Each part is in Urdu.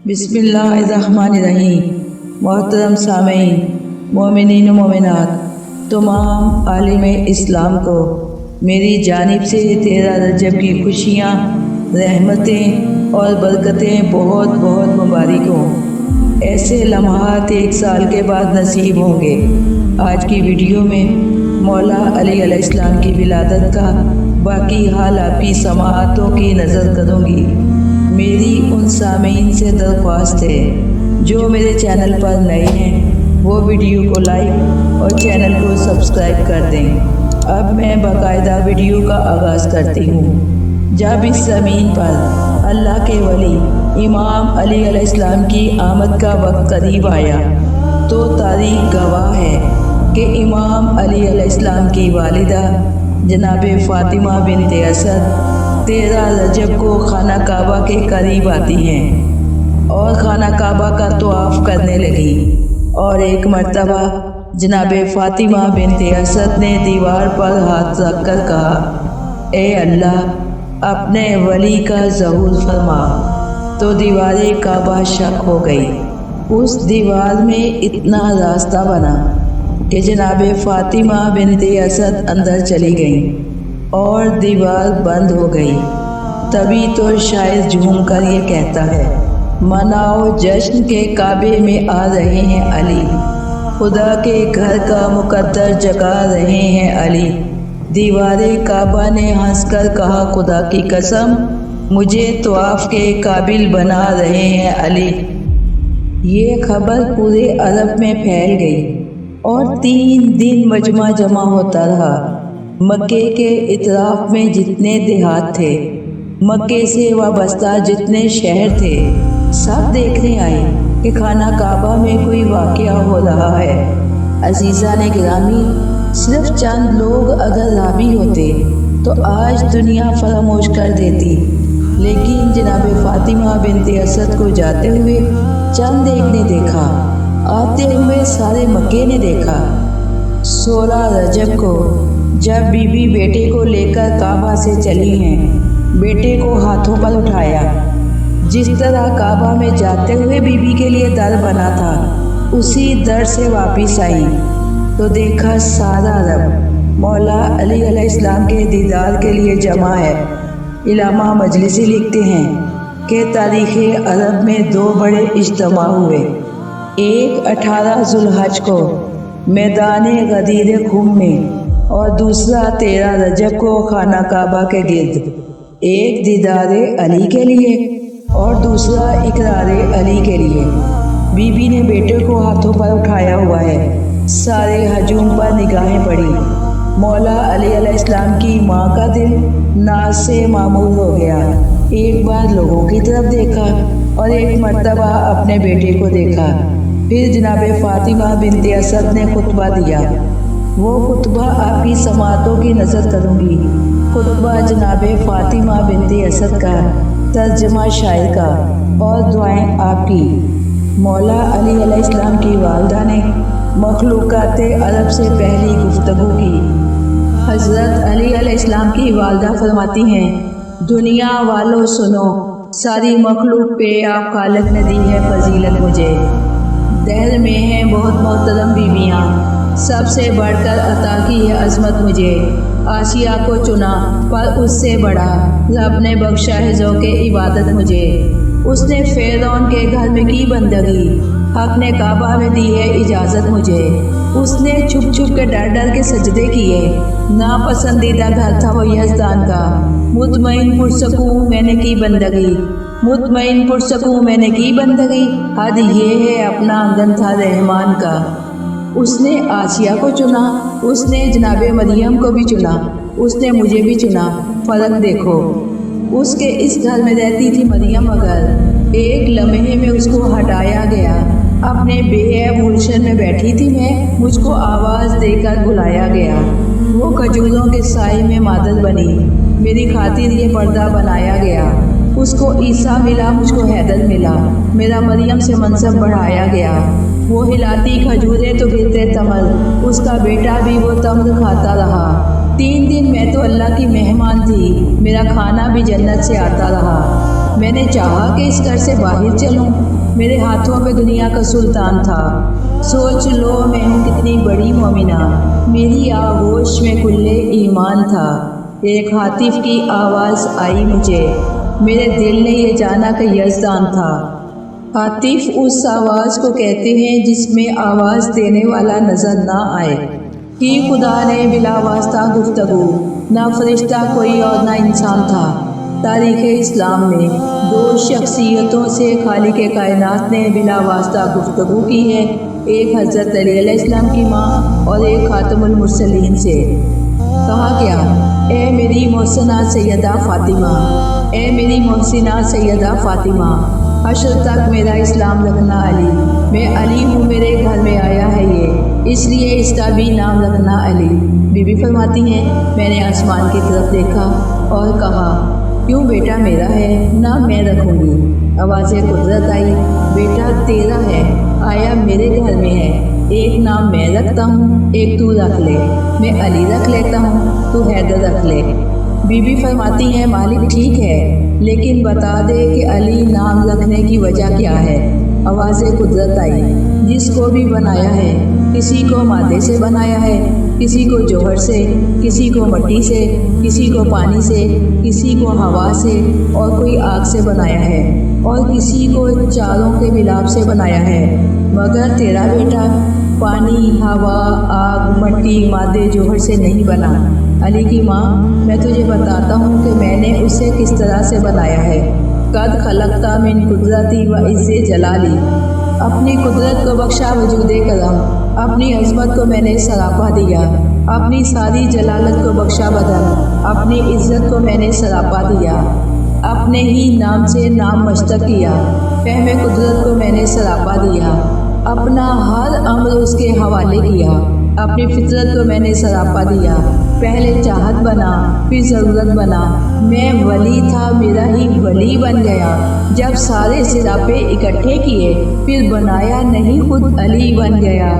بسم اللہ الرحمن الرحیم۔ محترم سامعین، مومنین و مومنات، تمام عالم اسلام کو میری جانب سے 13 رجب کی خوشیاں، رحمتیں اور برکتیں بہت بہت مبارک ہوں۔ ایسے لمحات 1 سال کے بعد نصیب ہوں گے۔ آج کی ویڈیو میں مولا علی علیہ السلام کی ولادت کا باقی حال آپ کی سماعتوں کی نظر کروں گی۔ میری ان سامعین سے درخواست ہے جو میرے چینل پر نئے ہیں وہ ویڈیو کو لائک اور چینل کو سبسکرائب کر دیں۔ اب میں باقاعدہ ویڈیو کا آغاز کرتی ہوں۔ جب اس زمین پر اللہ کے ولی امام علی علیہ السلام کی آمد کا وقت قریب آیا تو تاریخ گواہ ہے کہ امام علی علیہ السلام کی والدہ جناب فاطمہ بنت اسد 13 رجب کو خانہ کعبہ کے قریب آتی ہیں اور خانہ کعبہ کا طواف کرنے لگی، اور ایک مرتبہ جناب فاطمہ بنت اسد نے دیوار پر ہاتھ رکھ کر کہا، اے اللہ، اپنے ولی کا ظہور فرما۔ تو دیوار کعبہ شق ہو گئی۔ اس دیوار میں اتنا راستہ بنا کہ جناب فاطمہ بنت اسد اندر چلی گئیں اور دیوار بند ہو گئی۔ تبھی تو شاعر جھوم کر یہ کہتا ہے، مناؤ جشن کے کعبے میں آ رہے ہیں علی، خدا کے گھر کا مقدر جگا رہے ہیں علی۔ دیوار کعبہ نے ہنس کر کہا، خدا کی قسم، مجھے طواف کے قابل بنا رہے ہیں علی۔ یہ خبر پورے عرب میں پھیل گئی اور 3 دن مجمع جمع ہوتا رہا۔ مکے کے اطراف میں جتنے دیہات تھے، مکے سے وابستہ جتنے شہر تھے، سب دیکھنے آئے کہ خانہ کعبہ میں کوئی واقعہ ہو رہا ہے۔ عزیزان گرامی، صرف چند لوگ اگر راوی ہوتے تو آج دنیا فراموش کر دیتی، لیکن جناب فاطمہ بنت اسد کو جاتے ہوئے چند ایک نے دیکھا، آتے ہوئے سارے مکے نے دیکھا۔ 16 رجب کو جب بی بی بیٹے کو لے کر کعبہ سے چلی ہیں، بیٹے کو ہاتھوں پر اٹھایا۔ جس طرح کعبہ میں جاتے ہوئے بی بی کے لیے در بنا تھا، اسی در سے واپس آئی تو دیکھا سارا عرب مولا علی علیہ السلام کے دیدار کے لیے جمع ہے۔ علامہ مجلسی لکھتے ہیں کہ تاریخ عرب میں 2 بڑے اجتماع ہوئے، ایک 18 ذوالحج کو میدان غدیر خم میں اور دوسرا 13 رجب کو خانہ کعبہ کے گرد، ایک دیدار علی کے لیے اور دوسرا اقرار علی کے لیے۔ بی بی نے بیٹے کو ہاتھوں پر اٹھایا ہوا ہے، سارے ہجوم پر نگاہیں پڑی۔ مولا علی علیہ السلام کی ماں کا دل ناز سے معمور ہو گیا۔ ایک بار لوگوں کی طرف دیکھا اور ایک مرتبہ اپنے بیٹے کو دیکھا۔ پھر جناب فاطمہ بنت اسد نے خطبہ دیا۔ وہ خطبہ آپ کی سماعتوں کی نظر کروں گی۔ خطبہ جناب فاطمہ بنت اسد کا، ترجمہ شاعر کا اور دعائیں آپ کی۔ مولا علی علیہ السلام کی والدہ نے مخلوقات عرب سے پہلی گفتگو کی۔ حضرت علی علیہ السلام کی والدہ فرماتی ہیں، دنیا والو سنو، ساری مخلوق پہ آپ خالق نے دی ہے فضیلت مجھے۔ دہر میں ہیں بہت محترم بیویاں، سب سے بڑھ کر عطا کی ہے عظمت مجھے۔ آسیہ کو چنا پر اس سے بڑا رب نے بخشا ہے ذوق عبادت مجھے۔ اس نے فرعون کے گھر میں کی بندگی، حق نے کعبہ میں دی ہے اجازت مجھے۔ اس نے چھپ چھپ کے ڈر ڈر کے سجدے کیے، ناپسندیدہ گھر تھا وہ یزدان کا۔ مطمئن پرسکون میں نے کی بندگی، مطمئن پرسکون میں نے کی بندگی، حد یہ ہے اپنا آنگن تھا رحمان کا۔ اس نے آسیہ کو چنا، اس نے جناب مریم کو بھی چنا، اس نے مجھے بھی چنا۔ فرق دیکھو، اس کے اس گھر میں رہتی تھی مریم، مگر ایک لمحے میں اس کو ہٹایا گیا۔ اپنے بے عیب گلشن میں بیٹھی تھی میں، مجھ کو آواز دے کر بلایا گیا۔ وہ کھجوروں کے سائے میں مادر بنی، میری خاطر یہ پردہ بنایا گیا۔ اس کو عیسیٰ ملا، مجھ کو حیدر ملا، میرا مریم سے منصب بڑھایا گیا۔ وہ ہلاتی کھجوریں تو گرتے تمر، اس کا بیٹا بھی وہ تمر کھاتا رہا۔ 3 دن میں تو اللہ کی مہمان تھی، میرا کھانا بھی جنت سے آتا رہا۔ میں نے چاہا کہ اس گھر سے باہر چلوں۔ میرے ہاتھوں میں دنیا کا سلطان تھا۔ سوچ لو میں ہوں کتنی بڑی مومنہ، میری آغوش میں کلے ایمان تھا۔ ایک ہاتف کی آواز آئی مجھے، میرے دل نے یہ جانا کہ یزدان تھا۔ ہاتف اس آواز کو کہتے ہیں جس میں آواز دینے والا نظر نہ آئے۔ کہ خدا نے بلا واسطہ گفتگو، نہ فرشتہ کوئی اور نہ انسان تھا۔ تاریخ اسلام میں دو شخصیتوں سے خالق کائنات نے بلا واسطہ گفتگو کی ہے، ایک حضرت علی علیہ السلام کی ماں اور ایک خاتم المرسلین سے۔ کہا گیا، اے میری محسنہ سیدہ فاطمہ، اے میری محسنہ سیدہ فاطمہ، حشر تک میرا اسلام رکھنا علی۔ میں علی ہوں، میرے گھر میں آیا ہے یہ، اس لیے اس کا بھی نام رکھنا علی۔ بی بی فرماتی ہیں، میں نے آسمان کی طرف دیکھا اور کہا، کیوں بیٹا میرا ہے، نہ میں رکھوں گی۔ آواز قدرت آئی، بیٹا تیرا ہے، آیا میرے گھر میں ہے، ایک نام میں رکھتا ہوں، ایک تو رکھ لے۔ میں علی رکھ لیتا ہوں، تو حیدر رکھ لے۔ بی بی فرماتی ہیں، مالک ٹھیک ہے، لیکن بتا دے کہ علی نام رکھنے کی وجہ کیا ہے۔ آواز قدرت آئی، جس کو بھی بنایا ہے، کسی کو مادے سے بنایا ہے، کسی کو جوہر سے، کسی کو مٹی سے، کسی کو پانی سے، کسی کو ہوا سے اور کوئی آگ سے بنایا ہے، اور کسی کو چاروں کے ملاپ سے بنایا ہے، مگر تیرا بیٹا پانی، ہوا، آگ، مٹی، مادے، جوہر سے نہیں بنا۔ علی کی ماں، میں تجھے بتاتا ہوں کہ میں نے اسے کس طرح سے بنایا ہے۔ قد خلقت من قدرتی و عز جلالی، اپنی قدرت کو بخشا وجود کرم، اپنی عظمت کو میں نے سراپا دیا، اپنی ساری جلالت کو بخشا بدل، اپنی عزت کو میں نے سراپا دیا، اپنے ہی نام سے نام مشتق کیا، فہم قدرت کو میں نے سراپا دیا، اپنا ہر امر اس کے حوالے کیا، اپنی فطرت کو میں نے سراپا دیا، پہلے چاہت بنا پھر ضرورت بنا، میں ولی تھا میرا ہی ولی بن گیا، جب سارے سراپے اکٹھے کیے پھر بنایا نہیں خود علی بن گیا۔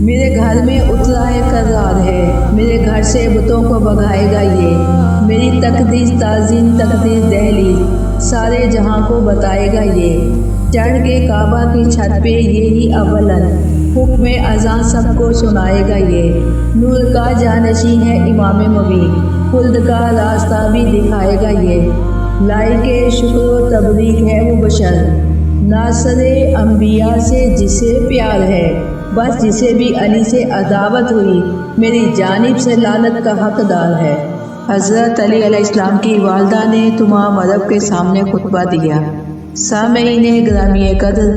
میرے گھر میں اترا ہے کرار ہے، میرے گھر سے بتوں کو بھگائے گا یہ، میری تقدیس تعظیم تقدیر دہلی، سارے جہاں کو بتائے گا یہ، چڑھ کے کعبہ کی چھت پہ یہی اولن، حکم اذاں سب کو سنائے گا یہ، نور کا جانشین ہے امام مبین، خلد کا راستہ بھی دکھائے گا یہ، لائق شکر و تبریک ہے وہ بشر، ناصر انبیاء سے جسے پیار ہے، بس جسے بھی علی سے عداوت ہوئی میری جانب سے لعنت کا حقدار ہے۔ حضرت علی علیہ السلام کی والدہ نے تمام عرب کے سامنے خطبہ دیا۔ سامعین گرامی قدر،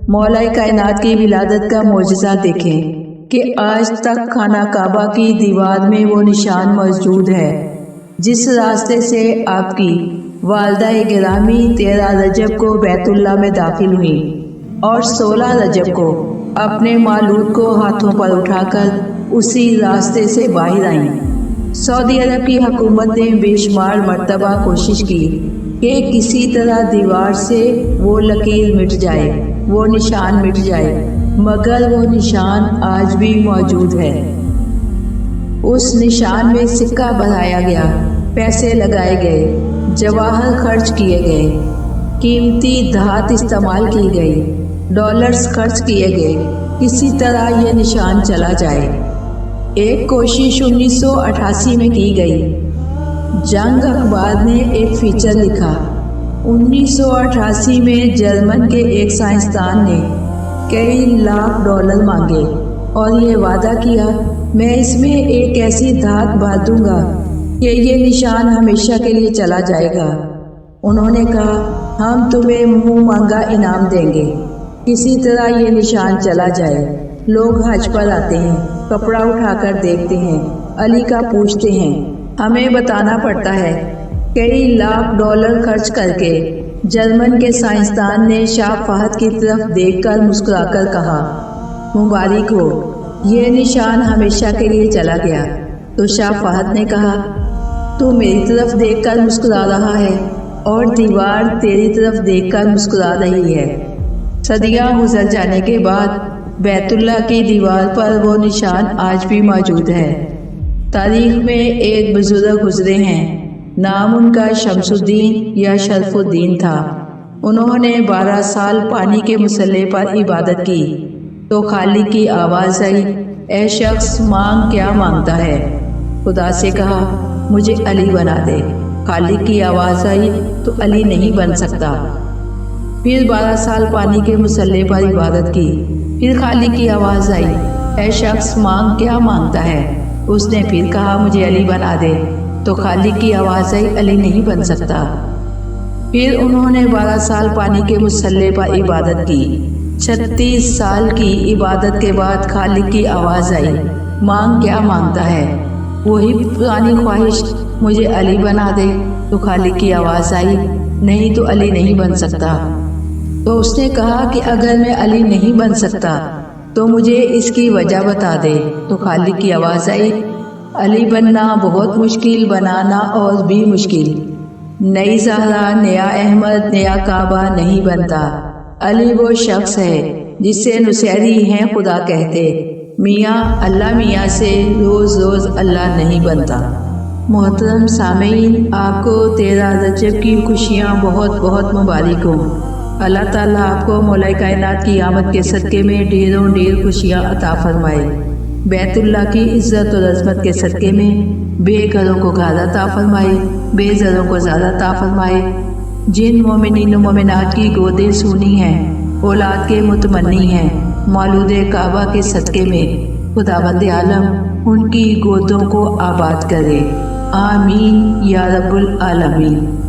مولا کائنات کی ولادت کا معجزہ دیکھیں کہ آج تک خانہ کعبہ کی دیوار میں وہ نشان موجود ہے جس راستے سے آپ کی والدہ گرامی 13 رجب کو بیت اللہ میں داخل ہوئی اور 16 رجب کو اپنے مولود کو ہاتھوں پر اٹھا کر اسی راستے سے باہر آئیں۔ سعودی عرب کی حکومت نے بے شمار مرتبہ کوشش کی کہ کسی طرح دیوار سے وہ لکیر مٹ جائے، وہ نشان مٹ جائے، مگر وہ نشان آج بھی موجود ہے۔ اس نشان میں سکہ بڑھایا گیا، پیسے لگائے گئے، جواہر خرچ کیے گئے، قیمتی دھات استعمال کی گئی، ڈالرز خرچ کیے گئے، کسی طرح یہ نشان چلا جائے۔ ایک کوشش 1988 میں کی گئی۔ جنگ اخبار نے ایک فیچر لکھا۔ 1988 میں جرمن کے ایک سائنسدان نے کئی لاکھ ڈالر مانگے اور یہ وعدہ کیا، میں اس میں ایک ایسی دھات بھر دوں گا کہ یہ نشان ہمیشہ کے لیے چلا جائے گا۔ انہوں نے کہا، ہم تمہیں منہ مانگا انعام دیں گے، کسی طرح یہ نشان چلا جائے۔ لوگ حج پر آتے ہیں، کپڑا اٹھا کر دیکھتے ہیں، علی کا پوچھتے ہیں، ہمیں بتانا پڑتا ہے۔ کئی لاکھ ڈالر خرچ کر کے جرمن کے سائنسدان نے شاہ فہد کی طرف دیکھ کر مسکرا کر کہا، مبارک ہو، یہ نشان ہمیشہ کے لیے چلا گیا۔ تو شاہ فہد نے کہا، تو میری طرف دیکھ کر مسکرا رہا ہے اور دیوار تیری طرف دیکھ کر مسکرا رہی ہے۔ صدیاں گزر جانے کے بعد بیت اللہ کی دیوار پر وہ نشان آج بھی موجود ہے۔ تاریخ میں ایک بزرگ گزرے ہیں نام ان کا شمس یا شرف الدین تھا۔ انہوں نے 12 سال پانی کے مسلح پر عبادت کی تو خالق کی آواز آئی، اے شخص مانگ کیا مانگتا ہے؟ خدا سے کہا مجھے علی بنا دے۔ خالق کی آواز آئی تو علی نہیں بن سکتا۔ پھر 12 سال پانی کے مسلح پر عبادت کی، پھر خالق کی آواز آئی، اے شخص مانگ کیا مانگتا ہے؟ اس نے پھر کہا مجھے علی بنا دے، تو خالق کی آواز آئی علی نہیں بن سکتا۔ پھر انہوں نے 12 سال پانی کے مسلح پر عبادت کی، 36 سال کی عبادت کے بعد خالق کی آواز آئی، مانگ کیا مانگتا ہے؟ وہی پرانی خواہش، مجھے علی بنا دے، تو خالق کی آواز آئی نہیں تو علی نہیں بن سکتا۔ تو اس نے کہا کہ اگر میں علی نہیں بن سکتا تو مجھے اس کی وجہ بتا دے، تو خالق کی آواز آئی علی بننا بہت مشکل، بنانا اور بھی مشکل۔ نئی زہرا، نیا احمد، نیا کعبہ نہیں بنتا۔ علی وہ شخص ہے جس سے نصیری ہیں خدا کہتے، میاں اللہ میاں سے روز روز اللہ نہیں بنتا۔ محترم سامعین، آپ کو 13 رجب کی خوشیاں بہت بہت مبارک ہوں۔ اللہ تعالیٰ آپ کو مولا کائنات کی آمد کے صدقے میں ڈھیروں ڈھیر خوشیاں عطا فرمائے۔ بیت اللہ کی عزت اور عظمت کے صدقے میں بے گھروں کو گھر عطا فرمائے، بے زروں کو زر عطا فرمائے۔ جن مومنین و مومنات کی گودیں سونی ہیں، اولاد کے متمنی ہیں، مولود کعبہ کے صدقے میں خداوند عالم ان کی گودوں کو آباد کرے، آمین یا رب العالمین۔